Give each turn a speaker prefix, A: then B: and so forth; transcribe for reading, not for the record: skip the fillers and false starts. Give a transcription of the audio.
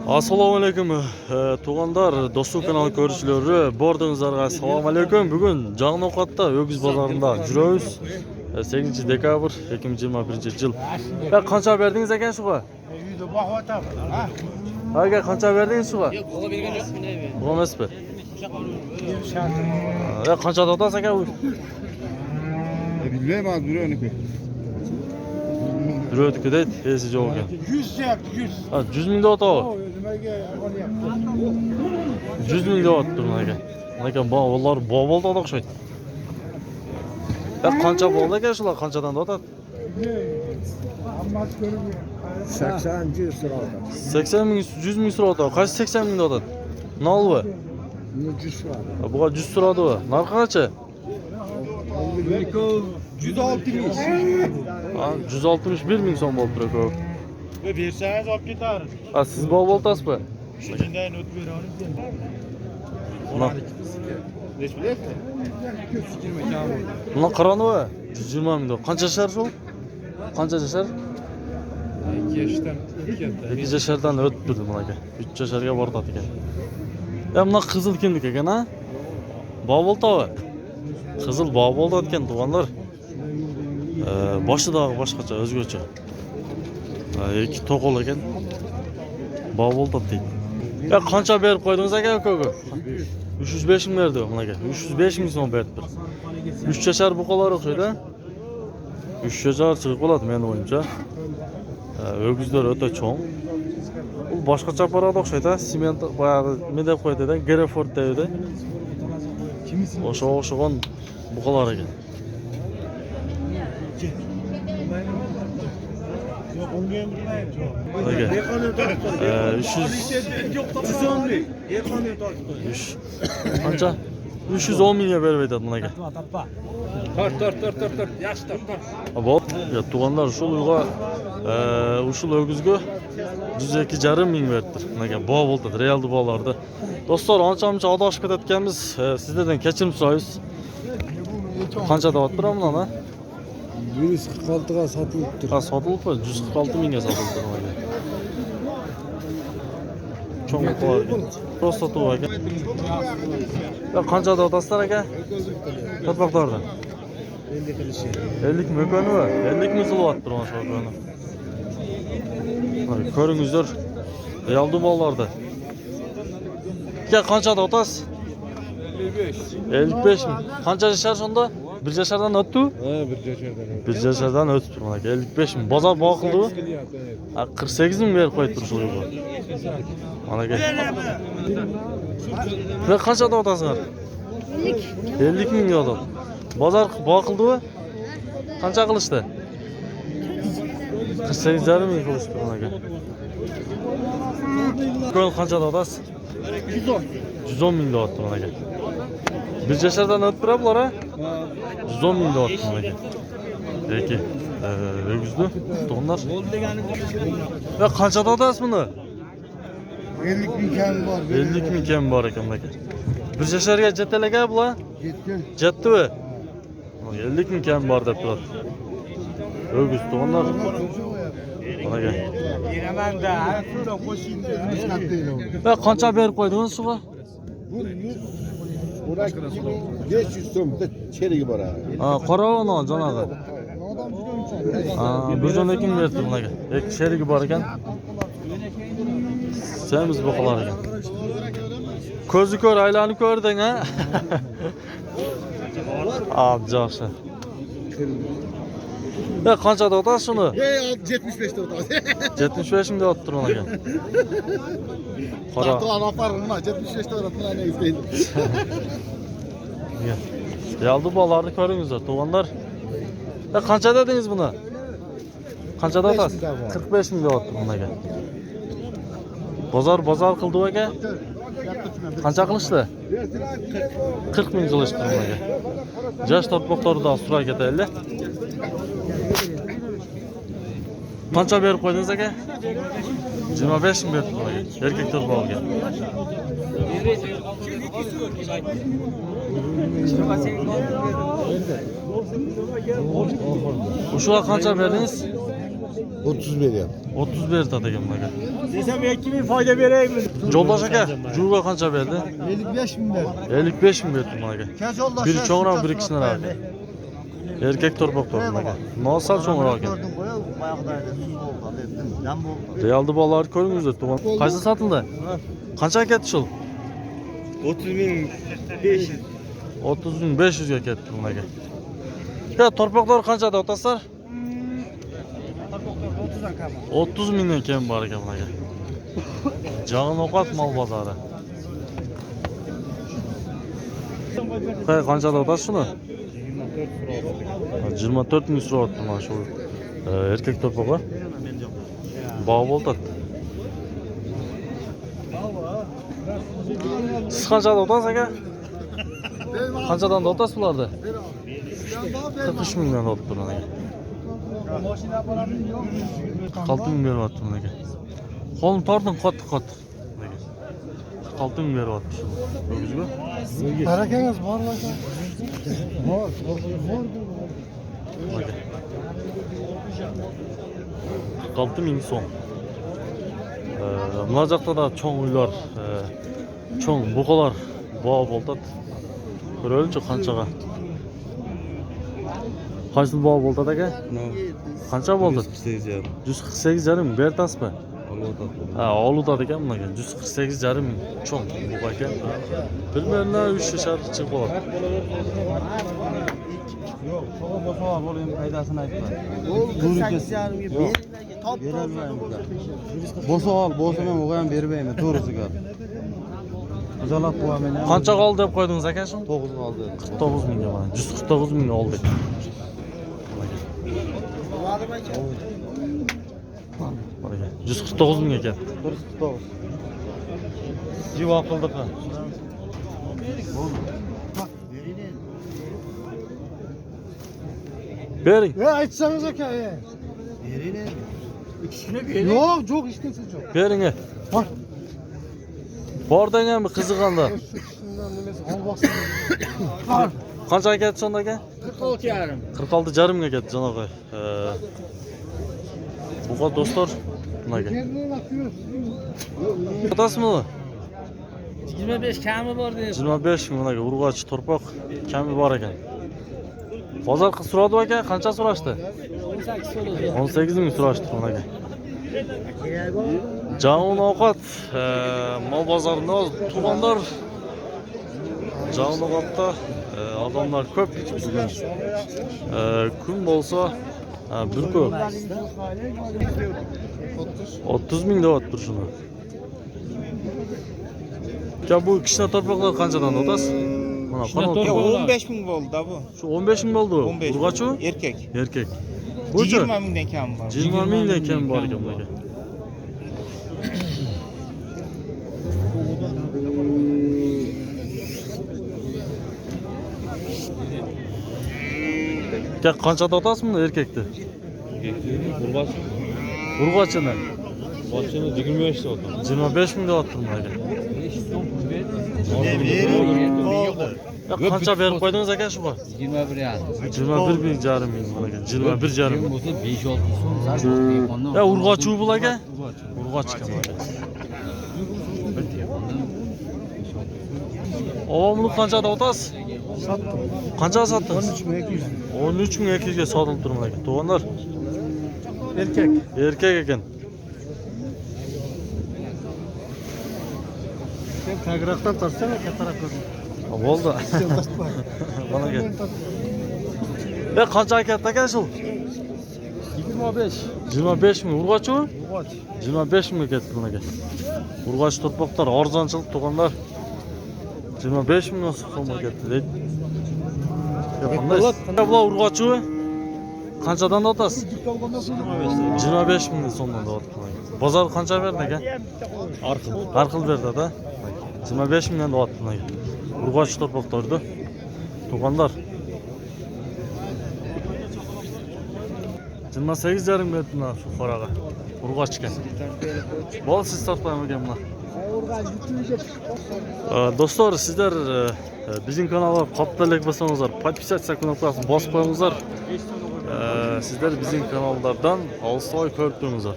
A: Assalomu alaykum. Tug'anlar, Dostuk kanal ko'ruvchilari, bordingizlarga assalomu alaykum. Bugun Jag'noqatda O'giz bozorida yuramiz. 8-dekabr 2021-yil. Qancha berdingiz ekan shuga?
B: 100 bahotam. Ha?
A: Aka qancha berdingiz shuga?
B: Yo'q, o'g'il bergan yo'q.
A: Bo'lmasmi? Qancha otasiz aka?
B: Bilmayman, birovniki.
A: Birovniki deydi, esi yo'q ekan.
B: 100 deyapti, 100.
A: Ha, 100 ming ota.
B: Nimaga olyapti?
A: 100 ming deyapti aka. Lekin ular bobolda o'xshaydi. Qancha bo'ldi aka shular? Qanchadan otadi?
B: Hammasi ko'rib
C: 80 100 so'radi.
A: 80 ming, 100 ming so'radi. Qaysi 80 ming otadi? Nolmi?
C: 100 so'radi.
A: Buga 100 so'radi. Narxi qancha?
B: 160
A: Ha, 161 ming so'm bo'lib turadi.
B: bersangiz olib ketar.
A: Ha, siz boboltasizmi?
B: Shundan o'tib beramiz. Nech bilyapti?
A: Buni qaroni-ku. 120 ming. Qancha shar shu? Qancha shar?
B: 2 yoshdan
A: 2 yashardan o'tib turdi bunaqa. 3 yasharga bordi ekan. Buna qizil kimniki ekan, ha? Boboltova. Qizil bobolda ekan tug'anlar. Boshidagi boshqacha, o'zgacha. Ikki to'qol ekan. Bobolda deydi. Qancha berib qo'ydingiz aka ukaga? 305 ming berdi bunaqa. 305 ming so'm berdi. 3 yashar buqalar o'xshaydi. 3 yashar chiqib qoladi mening o'yimcha. O'gizlar o'ta cho'ng. Bu boshqacha parada o'xshaydi. Sement boyagi nima deb qo'ydi-da, Greford deydi. O'xshagan buqalar ekan.
B: Yo'q, unga ham bilmayman.
A: Aka. 300 qancha? 310 mingga berib aytadi bunaqa.
B: Tor. Yaxshi tor.
A: Bor, tug'anlar shu uyga ushul o'gizga 102,5 ming berdi. Bunaqa bog' bo'ldi, realdi bog'larda. Do'stlar, ancha-muncha adashib ketayotganmiz. Sizlardan kechirim so'raymiz. Qancha deyapti buni?
C: 146 ga sotilibdi.
A: Ha, sotilibdi. 146 mingga sotildi bunaqa. Cho'ng qo'yar. Prosta tuv aka. Qancha deyapsizlar aka? Topaqlardan. 50 ming ko'nmi? 50 ming qilyapti mana shu ko'ni. Ko'ringizlar. Realdi bog'larda. Qancha deyapsiz? 55 ming. Qancha yashar shunda? 1 yashardan o'tdi?
C: Ha, 1 yashardan.
A: 1 yashardan o'tib turgan. 55 ming. Bozor boqildi. 48 ming berib qo'yib turishlar bu. Mana aka. Ve qancha deyapsizlar? 50 ming deyapti. Bozor boqildi-ku? Qancha qilishdi? 48,5 ming qilishdi mana aka. Ko'l qancha deyapsiz? 110 ming deyapti mana aka. 1 yashardan o'tib turiblar ha? 110 ming deyapti mana aka. Peki. O'gizdi, to'nlar. Ve qancha deyapsiz buni?
B: 50 ming kam bor.
A: 50 ming kam bor ekan aka. 1 yasharga jetalaga bular?
B: Ketgan.
A: Jetdimi? 50 ming kam bor deb turadi. O'giz to'nlar. Mana aka.
B: Beraman-da, shunda qo'shingda.
A: Ve qancha berib qo'ydingiz shuga?
C: Bu 500 so'm bitta cherigi bor.
A: Ha, qorovni janoga. Ha, 112 ming berdi bunaqa. Sherigi bor ekan. Semiz boqalar ekan. Ko'zi ko'r, aylanib ko'rding ha? Yaxshi. Qancha deyapsiz shuni?
B: 75 ta o'tadi.
A: 75 ming deyapti turgan ekan. Qora.
B: Anafar nima 75 ta o'tadi, nima istaydi.
A: Yaldı bolalarni ko'ringizlar, to'g'anlar. Qancha dedingiz buni? Qancha deyapsiz? 45 ming deyapti bunaqa. Bozor qildi aka. Qancha qilishdi? 40 ming qilishdi bunaqa. Jash tortmoqlarida suray ketaylik. Qancha berib qo'ydingiz aka? 25 ming berdi bunaqa. Erkaklar bog'iga. Uşuğa qancha berdiniz?
C: 30 veriyorum.
A: 30 berdi aka bunaqa.
D: Desem 2000 fayda vereyim mi?
A: Joldaş aka, juga qancha berdi?
B: 55 bin ver.
A: 55 ming berdi bunaqa.
B: Kez yoldaş.
A: Biri cho'ngroq, biri kichikroq. Erkek torpaqlar bunaqa. Nosal cho'ngroq ekan.
B: Gördüm koya, bayaqdaydı. Sus oldu, dedim. Yan oldu.
A: Realdi bolalarni ko'ringizlar, tuman. Qaysi sotildi? Qancha ketdi shu?
D: 30.500.
A: 30.500 ga ketdi bunaqa. Ya torpaqlar qanchada otasizlar? 30 mingdan kam bor ekan bunaqa. Jag'in ovqat mol bozori. Qanchada otasiz shuni? 24 ming so'rayapti mana shu erkak torpaqlar. Bog' bo'ldi. Siz qanchada otasiz aka? Qanchadan otasiz bularni? 43 mingdan otib turgan aka. 46 ming beryapti bunaqa. Qo'lim tordim qattiq. 46 ming beryapti shu. Ko'rdingizmi?
B: Barakangiz bormi aka? Bor.
A: 46 ming so'm. Mana yoqda da cho'ng uylar, cho'ng buqalar bog' bo'ldi. Ko'raylik qanchaga. Qaysi bog' bo'ldi aka? Qancha bo'ldi? 148,5 ming bertasizmi? Ha, olutadi ekan bunaqa. 148,5 ming cho'ng buqa ekan. Bilmayman, 3 shahar chiqib qoladi.
D: Yo'q, to'g'ri bo'lsa bo'layim foydasini aytma. Bo'lsa men o'g'ay ham bermayman, to'g'risi gap. Uzalab qo'yaman.
A: Qancha qoldi deb qo'ydingiz aka shu?
D: 9 qoldi.
A: 49 mingga mana. 149 ming oldik. Mana 149 mingga ketdi.
D: 149.
A: Jivo qildik. Bering.
B: Aytsangiz aka. Yo'q, hech narsa yo'q.
A: Bering.
B: Bor.
A: Bor deganmi qiziqanda?
B: Shundan nimasi olboqsin.
A: Qanchaga ketdi sonda aka?
D: 46,5.
A: 46,5 ga ketdi janob. Bu do'stlar bunaqa. Otasizmi?
D: 25 kami bor deb.
A: 25 ming bunaqa urg'och torpoq kami bor ekan. Bozor qilib so'radi aka, qancha so'rashdi?
D: 18 so'radi.
A: 18 ming so'rashdi bunaqa. Javon ovqat, mol bozorida tumanlar javon ovqatda odamlar ko'p bugun. Kun bo'lsa bir ko'p. 30 ming deyapti shuni. Ya bu kishna torpaqlar qanchadan otasiz? Mana qanot.
E: 15 ming bo'ldi da bu.
A: Shu 15 ming bo'ldi.
E: 15
A: Urg'ochu?
E: erkak.
A: Erkak. Buchi?
E: 20 mingdan kam bor.
A: 20 mingdan kam bor ekan bunaqa. Ya qanchada otasizmi buni erkakni? Urg'ochini.
C: Boshini 25 ta oldim.
A: 25 ming deyapti bunaqa. Ya qancha berib qo'ydingiz aka shu bor?
D: 21 yarim.
A: 21,5 ming bunaqa. 21,5 ming.
D: Bo'lsa 5-6 so'm.
A: Ya urg'ochu bu aka? Urg'och ekan bunaqa. Avomni qanchada otasiz?
B: Satdim.
A: Qanchaga sotdingiz?
B: 13.200.
A: 13.200 ga sotilib turibdi aka. To'g'onlar.
B: Erkek.
A: Erkak ekan.
B: Sen tagraqdan tortsana, kattaroq ko'rin.
A: Bo'ldi. Mana aka. Ya qancha ketdi aka shu?
B: 25.
A: 25 ming urg'ochu?
B: Urg'och.
A: 25 ming ketdi bunaqa. Urg'och torpaqlar arzonchilik to'g'onlar. 25 ming so'mga ketdi. Ya qanday? Bu urg'ochu qanchadan otasiz? 25 ming so'mdan otdi. Bozor qancha berdi aka? Arqil berdi da. 25 mingdan otdi bunaqa. Urg'och torpaqlardi. To'g'onlar. 28,5 berdi mana shu qoraga. Urg'ochga. Bol siz tortmayman bular. Do'stlar, sizlar bizning kanalga qattiqlik bo'lsangizlar, podpisatsiya knopkasini bosib qo'yingizlar. Sizler bizim kanallardan Ağustos ko'rib turibsizlar.